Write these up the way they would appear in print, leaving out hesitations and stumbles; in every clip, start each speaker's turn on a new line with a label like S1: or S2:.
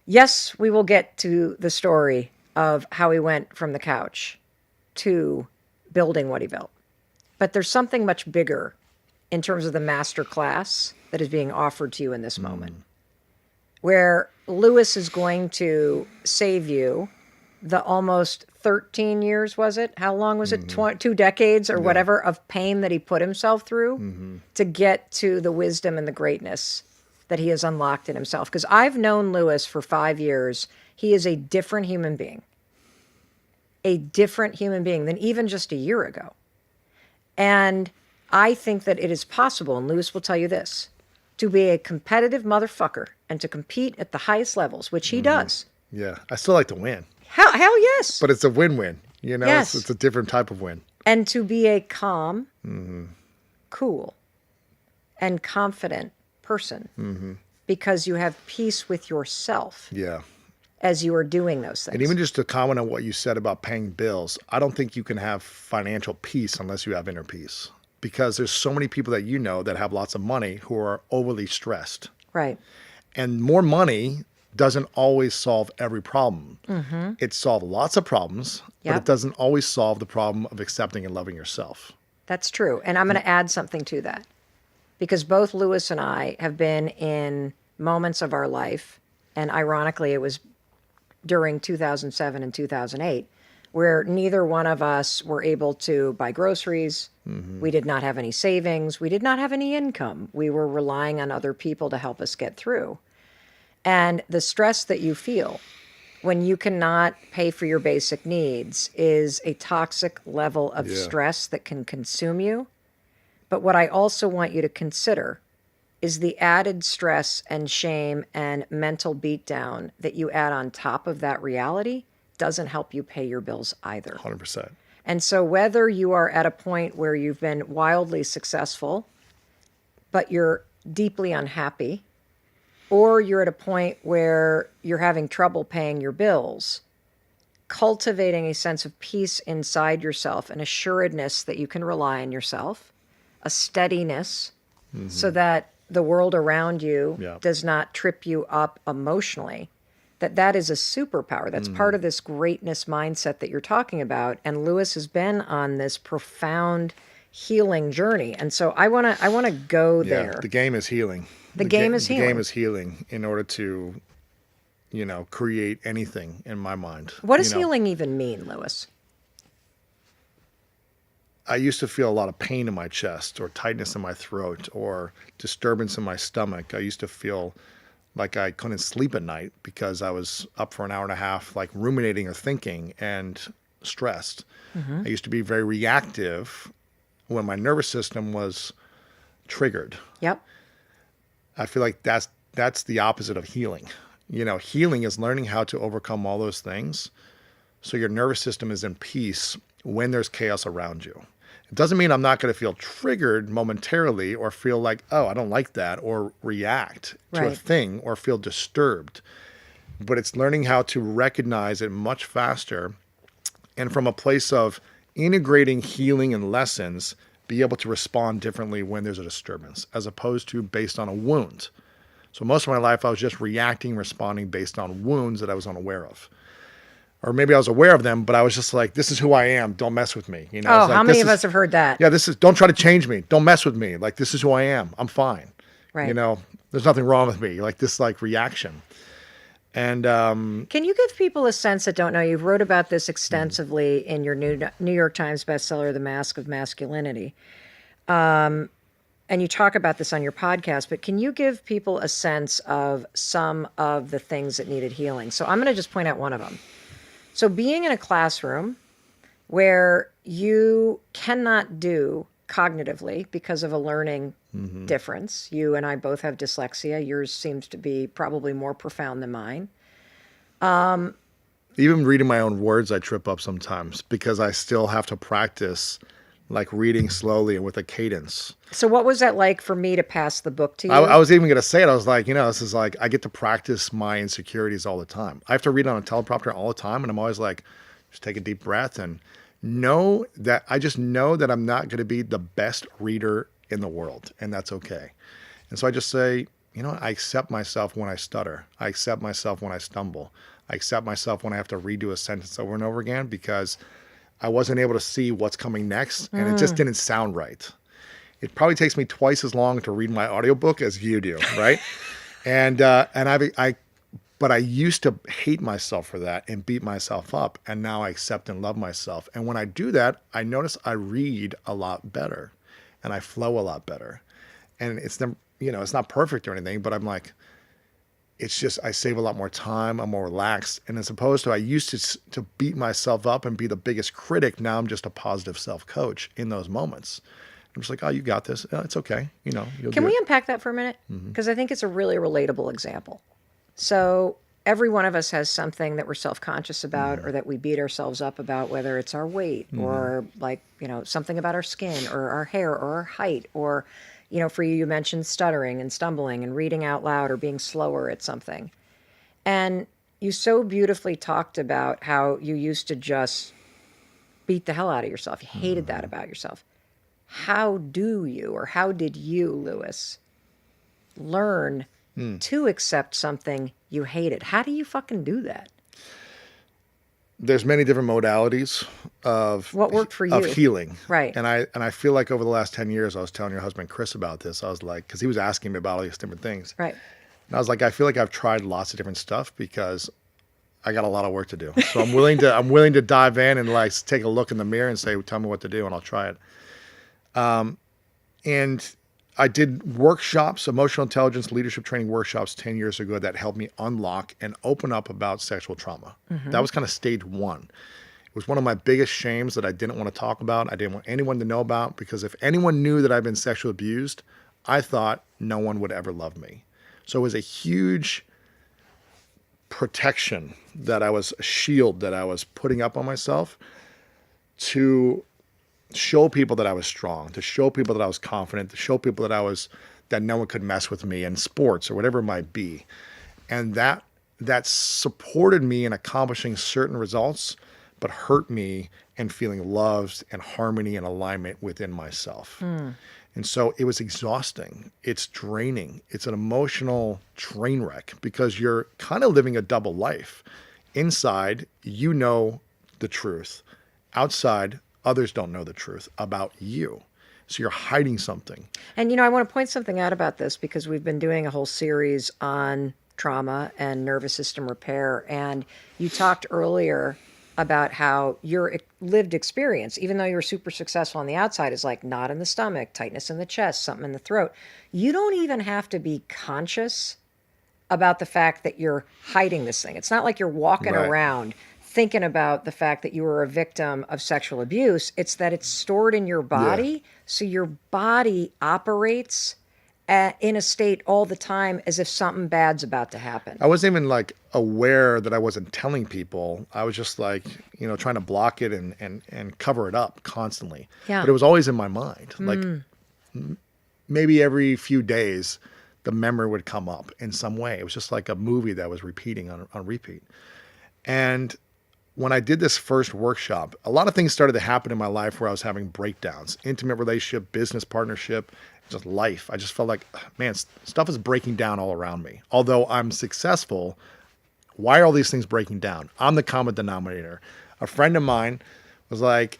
S1: Yes, we will get to the story of how he went from the couch to building what he built. But there's something much bigger in terms of the master class that is being offered to you in this moment, where Lewis is going to save you the almost 13 years, was it? How long was it? 2 decades or whatever of pain that he put himself through to get to the wisdom and the greatness that he has unlocked in himself. Because I've known Lewis for 5 years. He is a different human being than even just a year ago. And I think that it is possible, and Lewis will tell you this, to be a competitive motherfucker and to compete at the highest levels, which he does.
S2: Yeah. I still like to win.
S1: Hell yes.
S2: But it's a win-win. You know,
S1: Yes.
S2: it's a different type of win.
S1: And to be a calm, cool, and confident person because you have peace with yourself
S2: Yeah.
S1: as you are doing those things.
S2: And even just to comment on what you said about paying bills, I don't think you can have financial peace unless you have inner peace. Because there's so many people that you know that have lots of money who are overly stressed.
S1: Right.
S2: And more money doesn't always solve every problem. It solves lots of problems, but
S1: Yep.
S2: it doesn't always solve the problem of accepting and loving yourself.
S1: That's true. And I'm going to add something to that. Because both Lewis and I have been in moments of our life, and ironically, it was during 2007 and 2008, where neither one of us were able to buy groceries. We did not have any savings. We did not have any income. We were relying on other people to help us get through. And the stress that you feel when you cannot pay for your basic needs is a toxic level of
S2: Yeah.
S1: stress that can consume you. But what I also want you to consider is the added stress and shame and mental beatdown that you add on top of that reality doesn't help you pay your bills either.
S2: 100%.
S1: And so whether you are at a point where you've been wildly successful, but you're deeply unhappy, or you're at a point where you're having trouble paying your bills, cultivating a sense of peace inside yourself, an assuredness that you can rely on yourself, a steadiness so that the world around you
S2: Yeah.
S1: does not trip you up emotionally, that is a superpower. That's part of this greatness mindset that you're talking about. And Lewis has been on this profound healing journey. And so I want to go
S2: Yeah.
S1: there.
S2: The game is healing.
S1: The game is
S2: The
S1: healing.
S2: game is healing in order to, create anything in my mind.
S1: What does
S2: You know,
S1: healing even mean, Lewis?
S2: I used to feel a lot of pain in my chest or tightness in my throat or disturbance in my stomach. I used to feel like I couldn't sleep at night because I was up for an hour and a half, like ruminating or thinking and stressed. I used to be very reactive when my nervous system was triggered.
S1: Yep.
S2: I feel like that's the opposite of healing. Healing is learning how to overcome all those things so your nervous system is in peace when there's chaos around you. It doesn't mean I'm not going to feel triggered momentarily or feel like, oh, I don't like that, or react to a
S1: Right.
S2: thing or feel disturbed. But it's learning how to recognize it much faster and from a place of integrating healing and lessons, be able to respond differently when there's a disturbance, as opposed to based on a wound. So most of my life, I was just reacting, responding based on wounds that I was unaware of. Or maybe I was aware of them, but I was just like, this is who I am. Don't mess with me.
S1: Oh,
S2: It's like,
S1: how many of us have heard that?
S2: Yeah, don't try to change me. Don't mess with me. Like, this is who I am. I'm fine.
S1: Right.
S2: There's nothing wrong with me. Like this, reaction. And
S1: Can you give people a sense that don't know? You've wrote about this extensively in your New York Times bestseller, The Mask of Masculinity. And you talk about this on your podcast, but can you give people a sense of some of the things that needed healing? So I'm going to just point out one of them. So being in a classroom where you cannot do cognitively because of a learning difference. You and I both have dyslexia. Yours seems to be probably more profound than mine.
S2: even reading my own words, I trip up sometimes because I still have to practice reading slowly and with a cadence.
S1: So what was that like for me to pass the book to you?
S2: I was even going to say it. I was like, this is I get to practice my insecurities all the time. I have to read on a teleprompter all the time. And I'm always like, just take a deep breath and know that I'm not going to be the best reader in the world. And that's okay. And so I just say, you know, I accept myself when I stutter. I accept myself when I stumble. I accept myself when I have to redo a sentence over and over again because I wasn't able to see what's coming next and it just didn't sound right. It probably takes me twice as long to read my audiobook as you do, right? But I used to hate myself for that and beat myself up, and now I accept and love myself. And when I do that, I notice I read a lot better and I flow a lot better. And it's not perfect or anything, but I'm like, it's just, I save a lot more time. I'm more relaxed. And as opposed to, I used to beat myself up and be the biggest critic. Now I'm just a positive self-coach in those moments. I'm just like, oh, you got this. It's okay. You know,
S1: Can we unpack that for a minute? Because I think it's a really relatable example. So every one of us has something that we're self-conscious about or that we beat ourselves up about, whether it's our weight or like, you know, something about our skin or our hair or our height or, you know, for you mentioned stuttering and stumbling and reading out loud or being slower at something. And you so beautifully talked about how you used to just beat the hell out of yourself. You hated that about yourself. How did you, Lewis, learn to accept something you hated? How do you fucking do that?
S2: There's many different modalities of
S1: what worked for you
S2: of healing.
S1: Right.
S2: And I feel like over the last 10 years, I was telling your husband, Chris, about this. I was like, cause he was asking me about all these different things.
S1: Right.
S2: And I was like, I feel like I've tried lots of different stuff because I got a lot of work to do. So I'm willing to dive in and like take a look in the mirror and say, tell me what to do and I'll try it. And I did workshops, emotional intelligence, leadership training workshops 10 years ago that helped me unlock and open up about sexual trauma. That was kind of stage one. It was one of my biggest shames that I didn't want to talk about. I didn't want anyone to know about because if anyone knew that I'd been sexually abused, I thought no one would ever love me. So it was a huge protection that a shield that I was putting up on myself to show people that I was strong, to show people that I was confident, to show people that no one could mess with me in sports or whatever it might be. And that supported me in accomplishing certain results, but hurt me in feeling loved and harmony and alignment within myself. And so it was exhausting. It's draining. It's an emotional train wreck because you're kind of living a double life. Inside, you know the truth. Outside, others don't know the truth about you. So you're hiding something.
S1: And, you know, I want to point something out about this because we've been doing a whole series on trauma and nervous system repair. And you talked earlier about how your lived experience, even though you're super successful on the outside, is like knot in the stomach, tightness in the chest, something in the throat. You don't even have to be conscious about the fact that you're hiding this thing. It's not like you're walking around thinking about the fact that you were a victim of sexual abuse. It's that it's stored in your body. So your body operates in a state all the time as if something bad's about to happen.
S2: I wasn't even like aware that I wasn't telling people. I was just like, you know, trying to block it and cover it up constantly.
S1: Yeah.
S2: But it was always in my mind. Like maybe every few days, the memory would come up in some way. It was just like a movie that was repeating on repeat. And when I did this first workshop, a lot of things started to happen in my life where I was having breakdowns, intimate relationship, business partnership, just life. I just felt like, man, stuff is breaking down all around me. Although I'm successful, why are all these things breaking down? I'm the common denominator. A friend of mine was like,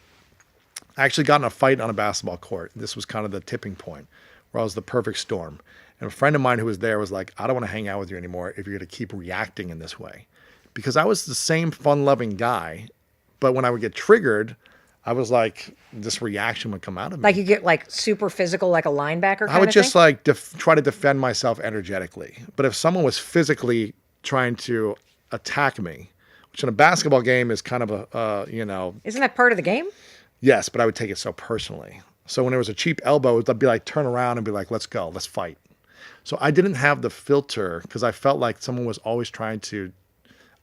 S2: I actually got in a fight on a basketball court. This was kind of the tipping point where I was the perfect storm. And a friend of mine who was there was like, I don't want to hang out with you anymore if you're going to keep reacting in this way. Because I was the same fun-loving guy, but when I would get triggered, I was like, this reaction would come out of me.
S1: Like you get like super physical, like a linebacker kind of thing?
S2: I would just like try to defend myself energetically. But if someone was physically trying to attack me, which in a basketball game is kind of
S1: Isn't that part of the game?
S2: Yes, but I would take it so personally. So when there was a cheap elbow, I'd be like, turn around and be like, let's go, let's fight. So I didn't have the filter because I felt like someone was always trying to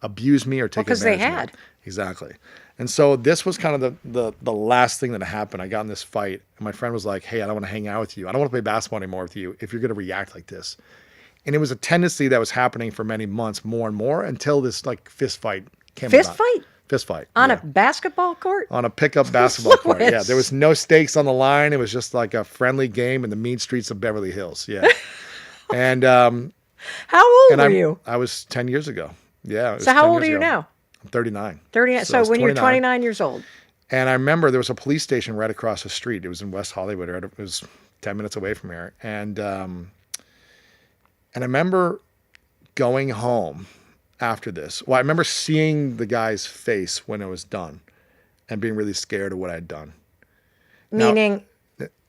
S2: abuse me or take advantage of me.
S1: Because they had.
S2: Exactly. And so this was kind of the last thing that happened. I got in this fight and my friend was like, hey, I don't want to hang out with you. I don't want to play basketball anymore with you if you're going to react like this. And it was a tendency that was happening for many months, more and more, until this like fist fight came about.
S1: Fist fight?
S2: Fist fight.
S1: On a basketball court?
S2: On a pickup basketball court. Yeah. There was no stakes on the line. It was just like a friendly game in the mean streets of Beverly Hills. Yeah. And
S1: How old were you?
S2: I was 10 years ago. Yeah. It was
S1: So how
S2: 10
S1: old are
S2: years
S1: you
S2: ago.
S1: now?
S2: I'm 39.
S1: 30.
S2: So I
S1: So
S2: was
S1: when you're
S2: 29.
S1: 29 years old.
S2: And I remember there was a police station right across the street. It was in West Hollywood. It was 10 minutes away from here. And I remember going home after this. Well, I remember seeing the guy's face when it was done and being really scared of what I'd done.
S1: Meaning,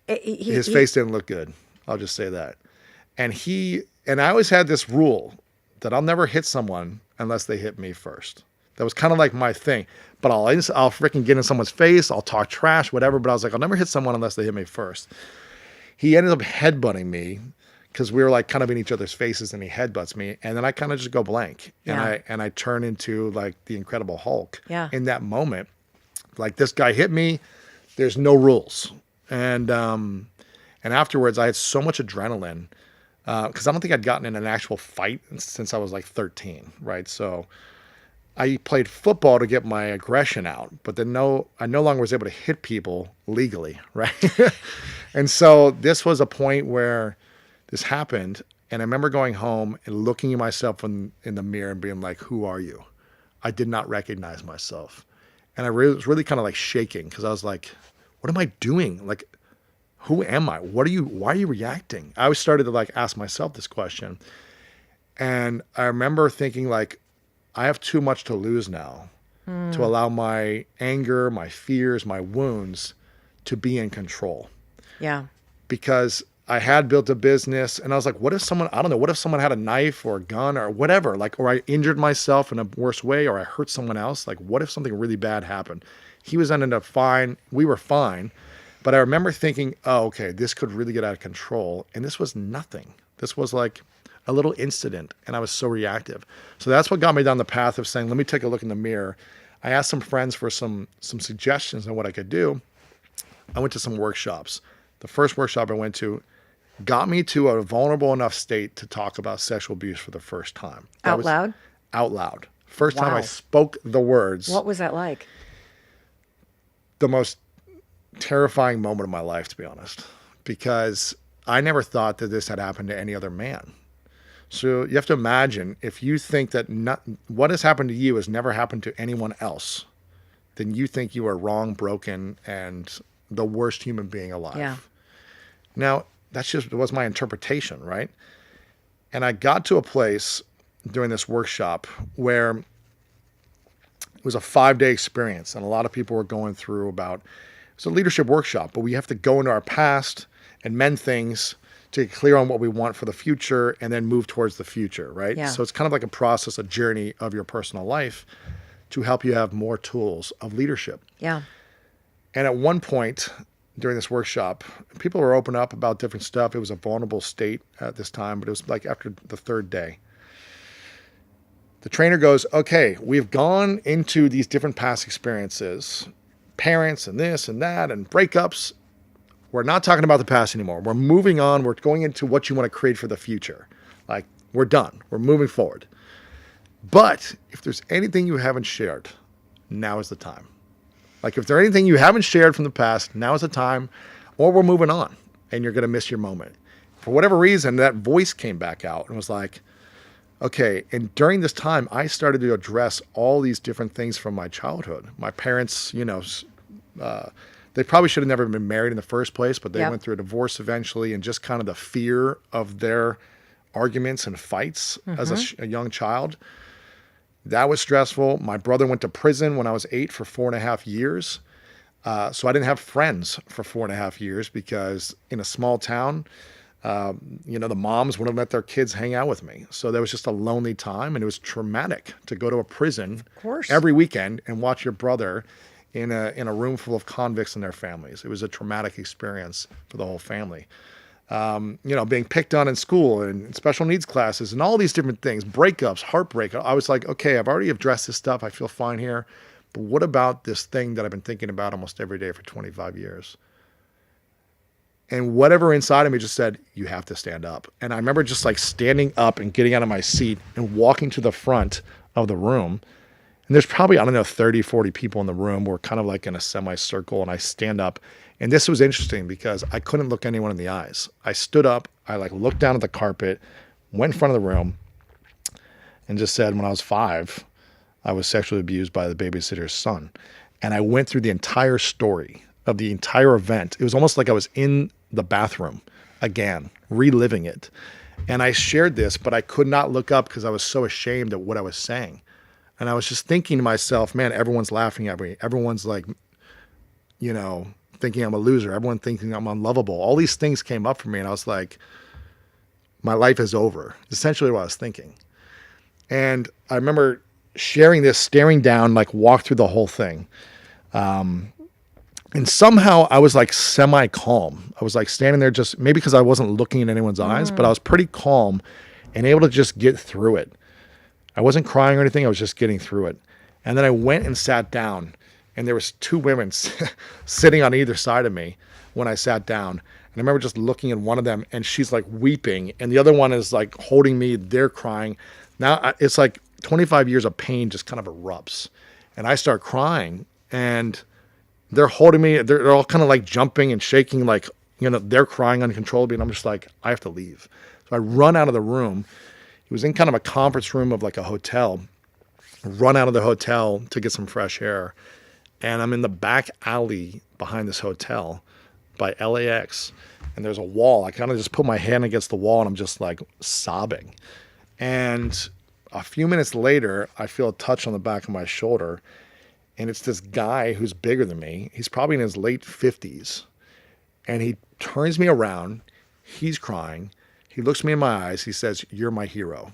S2: His face didn't look good. I'll just say that. And I always had this rule that I'll never hit someone unless they hit me first. That was kind of like my thing. But I'll freaking get in someone's face. I'll talk trash, whatever. But I was like, I'll never hit someone unless they hit me first. He ended up headbutting me because we were like kind of in each other's faces, and he headbutts me. And then I kind of just go blank.
S1: Yeah.
S2: And I turn into like the Incredible Hulk.
S1: Yeah.
S2: In that moment, like this guy hit me. There's no rules. And afterwards, I had so much adrenaline because I don't think I'd gotten in an actual fight since I was like 13, right? So I played football to get my aggression out, but then I no longer was able to hit people legally, right? And so this was a point where this happened, and I remember going home and looking at myself in the mirror and being like, "Who are you?" I did not recognize myself, and I was really kind of like shaking because I was like, "What am I doing? Like, who am I? Why are you reacting?" I always started to like ask myself this question, and I remember thinking like, I have too much to lose now to allow my anger, my fears, my wounds to be in control.
S1: Yeah.
S2: Because I had built a business, and I was like, what if someone had a knife or a gun or whatever, like, or I injured myself in a worse way, or I hurt someone else? Like, what if something really bad happened? He was ended up fine. We were fine. But I remember thinking, oh, okay, this could really get out of control. And this was nothing. This was like a little incident, and I was so reactive. So that's what got me down the path of saying, let me take a look in the mirror. I asked some friends for some suggestions on what I could do. I went to some workshops. The first workshop I went to got me to a vulnerable enough state to talk about sexual abuse for the first time.
S1: Out loud?
S2: Out loud. First time
S1: Wow.
S2: I spoke the words.
S1: What was that like?
S2: The most terrifying moment of my life, to be honest, because I never thought that this had happened to any other man. So you have to imagine, if you think that what has happened to you has never happened to anyone else, then you think you are wrong, broken, and the worst human being alive.
S1: Yeah.
S2: Now, was my interpretation, right? And I got to a place during this workshop where it was a 5-day experience, and a lot of people were going through it's a leadership workshop, but we have to go into our past and mend things to get clear on what we want for the future and then move towards the future, right?
S1: Yeah.
S2: So it's kind of like a process, a journey of your personal life to help you have more tools of leadership.
S1: Yeah.
S2: And at one point during this workshop, people were open up about different stuff. It was a vulnerable state at this time, but it was like after the 3rd day. The trainer goes, okay, we've gone into these different past experiences, parents and this and that and breakups. We're not talking about the past anymore. We're moving on. We're going into what you want to create for the future. Like, we're done. We're moving forward. But if there's anything you haven't shared, now is the time. Like, if there's anything you haven't shared from the past, now is the time, or we're moving on and you're going to miss your moment. For whatever reason, that voice came back out and was like, okay. And during this time, I started to address all these different things from my childhood. My parents, they probably should have never been married in the first place, but they went through a divorce eventually, and just kind of the fear of their arguments and fights as a young child. That was stressful. My brother went to prison when I was 8 for 4.5 years. So I didn't have friends for 4.5 years because in a small town, the moms wouldn't let their kids hang out with me. So there was just a lonely time, and it was traumatic to go to a prison every weekend and watch your brother in a room full of convicts and their families. It was a traumatic experience for the whole family. Being picked on in school and special needs classes and all these different things, breakups, heartbreak. I was like, okay, I've already addressed this stuff. I feel fine here. But what about this thing that I've been thinking about almost every day for 25 years? And whatever inside of me just said, you have to stand up. And I remember just like standing up and getting out of my seat and walking to the front of the room. And there's probably, 30, 40 people in the room. We're kind of like in a semicircle, and I stand up And this was interesting because I couldn't look anyone in the eyes. I stood up, I like looked down at the carpet, went in front of the room, and just said, when I was 5, I was sexually abused by the babysitter's son. And I went through the entire story of the entire event. It was almost like I was in the bathroom again, reliving it. And I shared this, but I could not look up because I was so ashamed of what I was saying. And I was just thinking to myself, man, everyone's laughing at me. Everyone's like, thinking I'm a loser. Everyone thinking I'm unlovable. All these things came up for me. And I was like, my life is over. Essentially what I was thinking. And I remember sharing this, staring down, like walk through the whole thing. And somehow I was like semi-calm. I was like standing there just maybe because I wasn't looking in anyone's eyes, but I was pretty calm and able to just get through it. I wasn't crying or anything. I was just getting through it. And then I went and sat down, and there was 2 women sitting on either side of me when I sat down. And I remember just looking at one of them, and she's like weeping, and the other one is like holding me. They're crying. Now it's like 25 years of pain just kind of erupts, and I start crying, and they're holding me. They're all kind of like jumping and shaking, like, they're crying uncontrollably. And I'm just like, I have to leave. So I run out of the room. It was in kind of a conference room of like a hotel. Run out of the hotel to get some fresh air. And I'm in the back alley behind this hotel by LAX. And there's a wall. I kind of just put my hand against the wall and I'm just like sobbing. And a few minutes later, I feel a touch on the back of my shoulder. And it's this guy who's bigger than me. He's probably in his late 50s. And he turns me around. He's crying. He looks me in my eyes. He says, "You're my hero.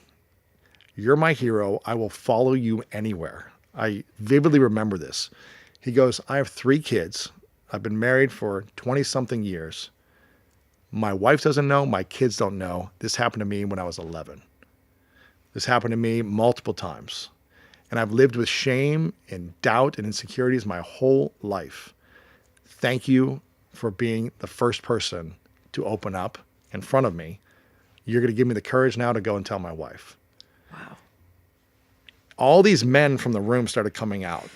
S2: You're my hero. I will follow you anywhere." I vividly remember this. He goes, "I have 3 kids. I've been married for 20-something years. My wife doesn't know. My kids don't know. This happened to me when I was 11. This happened to me multiple times. And I've lived with shame and doubt and insecurities my whole life. Thank you for being the first person to open up in front of me. You're going to give me the courage now to go and tell my wife."
S1: Wow.
S2: All these men from the room started coming out.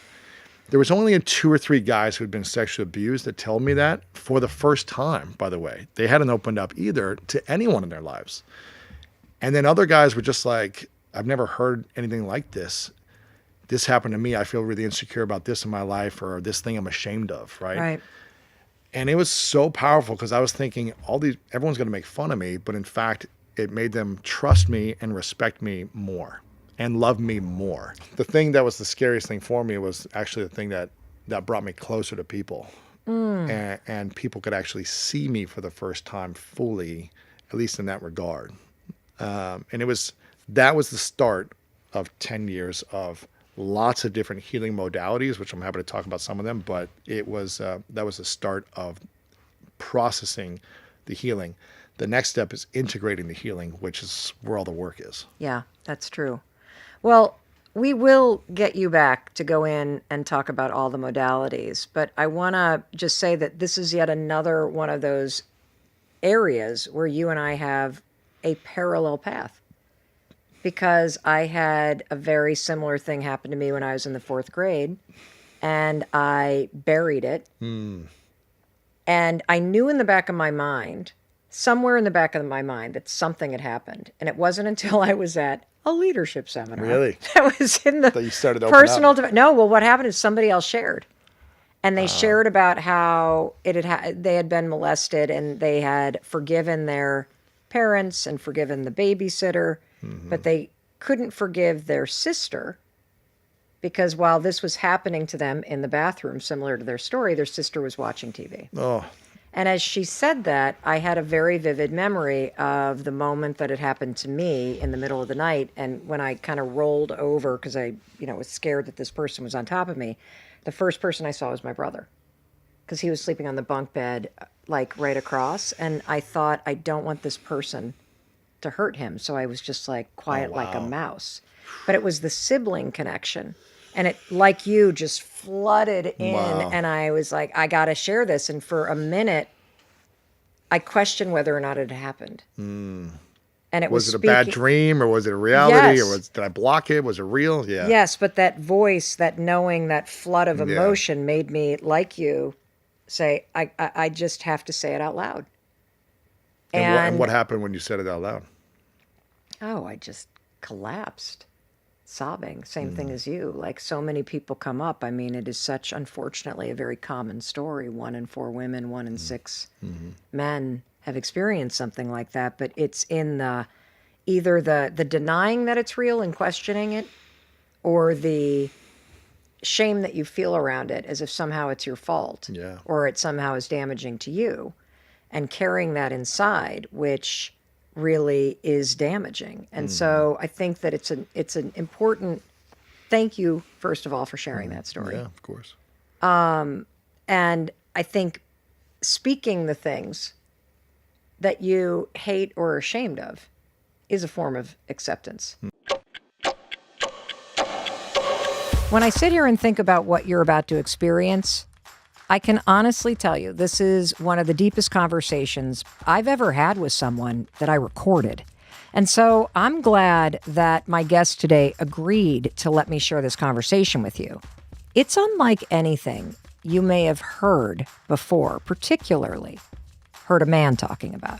S2: There was only 2 or 3 guys who had been sexually abused that told me that for the first time, by the way. They hadn't opened up either to anyone in their lives. And then other guys were just like, "I've never heard anything like this. This happened to me. I feel really insecure about this in my life, or this thing I'm ashamed of," right?
S1: Right.
S2: And it was so powerful because I was thinking everyone's going to make fun of me, but in fact, it made them trust me and respect me more and love me more. The thing that was the scariest thing for me was actually the thing that brought me closer to people. And people could actually see me for the first time fully, at least in that regard. And that was the start of 10 years of lots of different healing modalities, which I'm happy to talk about some of them, but that was the start of processing the healing. The next step is integrating the healing, which is where all the work is.
S1: Yeah, that's true. Well, we will get you back to go in and talk about all the modalities, but I want to just say that this is yet another one of those areas where you and I have a parallel path. Because I had a very similar thing happen to me when I was in the 4th grade, and I buried it. And I knew in the back of my mind, somewhere in the back of my mind, that something had happened. And it wasn't until I was at a leadership seminar.
S2: Really?
S1: That was in the
S2: That you started to open up.
S1: No, well, what happened is somebody else shared. And they shared about how they had been molested, and they had forgiven their parents and forgiven the babysitter. But they couldn't forgive their sister because while this was happening to them in the bathroom, similar to their story, their sister was watching TV.
S2: Oh,
S1: And as she said that, I had a very vivid memory of the moment that it happened to me in the middle of the night. And when I kind of rolled over because I, was scared that this person was on top of me, the first person I saw was my brother because he was sleeping on the bunk bed, like right across. And I thought, I don't want this person to hurt him. So I was just like quiet like a mouse. But it was the sibling connection. And it, like you, just flooded in.
S2: Wow.
S1: And I was like, I got to share this. And for a minute, I questioned whether or not it had happened. And it
S2: was it a bad dream, or was it a reality? Or did I block it? Was it real? Yeah.
S1: Yes, but that voice, that knowing, that flood of emotion made me, like you, say, I just have to say it out loud.
S2: And what happened when you said it out loud?
S1: Oh, I just collapsed, sobbing. Same thing as you. Like so many people come up. I mean, it is such, unfortunately, a very common story. 1 in 4 women, 1 in 6 men have experienced something like that. But it's in either the denying that it's real and questioning it, or the shame that you feel around it as if somehow it's your fault, or it somehow is damaging to you, and carrying that inside, which really is damaging. And so I think that it's an important, thank you, first of all, for sharing that story.
S2: Yeah, of course.
S1: And I think speaking the things that you hate or are ashamed of is a form of acceptance. When I sit here and think about what you're about to experience, I can honestly tell you this is one of the deepest conversations I've ever had with someone that I recorded. And so I'm glad that my guest today agreed to let me share this conversation with you. It's unlike anything you may have heard before, particularly heard a man talking about.